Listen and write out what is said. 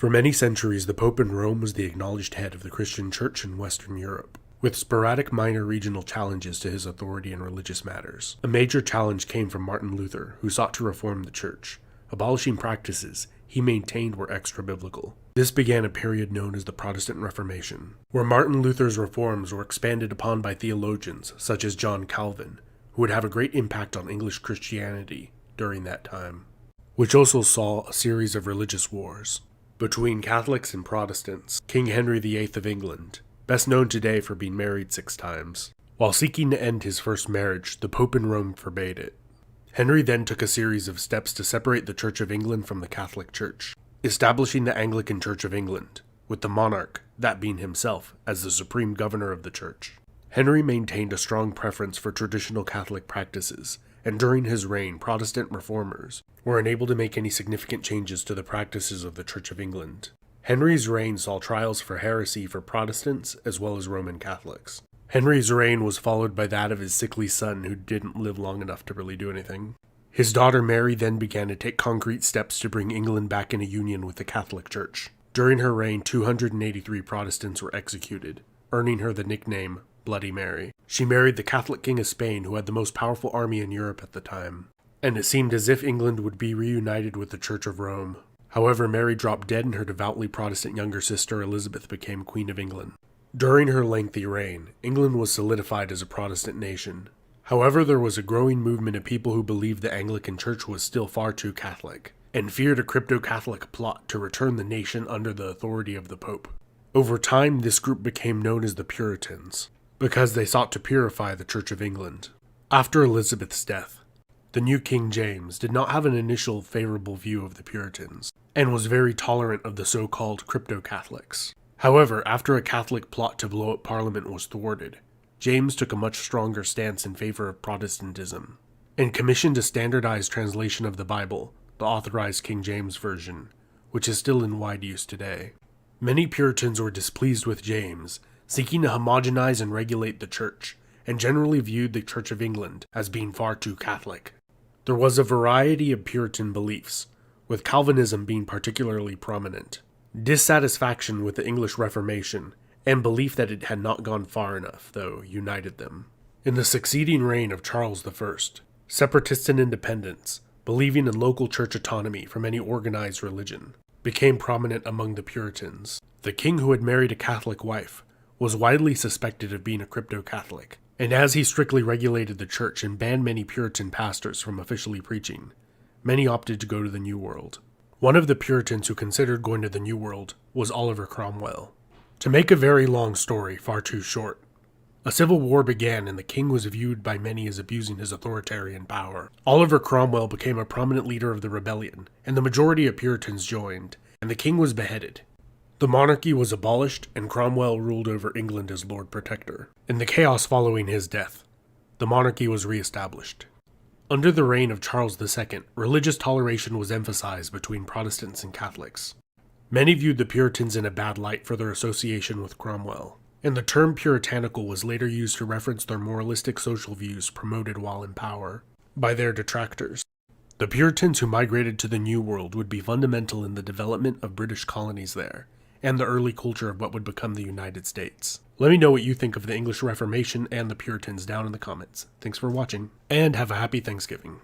For many centuries, the Pope in Rome was the acknowledged head of the Christian Church in Western Europe, with sporadic minor regional challenges to his authority in religious matters. A major challenge came from Martin Luther, who sought to reform the Church, abolishing practices he maintained were extra-biblical. This began a period known as the Protestant Reformation, where Martin Luther's reforms were expanded upon by theologians such as John Calvin, who would have a great impact on English Christianity during that time, which also saw a series of religious wars between Catholics and Protestants. King Henry VIII of England, best known today for being married 6 times. While seeking to end his first marriage, the Pope in Rome forbade it. Henry then took a series of steps to separate the Church of England from the Catholic Church, establishing the Anglican Church of England, with the monarch, that being himself, as the supreme governor of the Church. Henry maintained a strong preference for traditional Catholic practices, and during his reign, Protestant reformers were unable to make any significant changes to the practices of the Church of England. Henry's reign saw trials for heresy for Protestants as well as Roman Catholics. Henry's reign was followed by that of his sickly son, who didn't live long enough to really do anything. His daughter Mary then began to take concrete steps to bring England back into union with the Catholic Church. During her reign, 283 Protestants were executed, earning her the nickname Bloody Mary. She married the Catholic King of Spain, who had the most powerful army in Europe at the time, and it seemed as if England would be reunited with the Church of Rome. However, Mary dropped dead and her devoutly Protestant younger sister Elizabeth became Queen of England. During her lengthy reign, England was solidified as a Protestant nation. However, there was a growing movement of people who believed the Anglican Church was still far too Catholic, and feared a crypto-Catholic plot to return the nation under the authority of the Pope. Over time, this group became known as the Puritans, because they sought to purify the Church of England. After Elizabeth's death, the new King James did not have an initial favorable view of the Puritans, and was very tolerant of the so-called crypto-Catholics. However, after a Catholic plot to blow up Parliament was thwarted, James took a much stronger stance in favor of Protestantism, and commissioned a standardized translation of the Bible, the Authorized King James Version, which is still in wide use today. Many Puritans were displeased with James, seeking to homogenize and regulate the Church, and generally viewed the Church of England as being far too Catholic. There was a variety of Puritan beliefs, with Calvinism being particularly prominent. Dissatisfaction with the English Reformation, and belief that it had not gone far enough, though, united them. In the succeeding reign of Charles I, separatists and independents, believing in local church autonomy from any organized religion, became prominent among the Puritans. The king, who had married a Catholic wife, was widely suspected of being a crypto-Catholic, and as he strictly regulated the church and banned many Puritan pastors from officially preaching, many opted to go to the New World. One of the Puritans who considered going to the New World was Oliver Cromwell. To make a very long story far too short, a civil war began and the king was viewed by many as abusing his authoritarian power. Oliver Cromwell became a prominent leader of the rebellion, and the majority of Puritans joined, and the king was beheaded. The monarchy was abolished, and Cromwell ruled over England as Lord Protector. In the chaos following his death, the monarchy was re-established. Under the reign of Charles II, religious toleration was emphasized between Protestants and Catholics. Many viewed the Puritans in a bad light for their association with Cromwell, and the term puritanical was later used to reference their moralistic social views promoted while in power by their detractors. The Puritans who migrated to the New World would be fundamental in the development of British colonies there, and the early culture of what would become the United States. Let me know what you think of the English Reformation and the Puritans down in the comments. Thanks for watching, and have a happy Thanksgiving.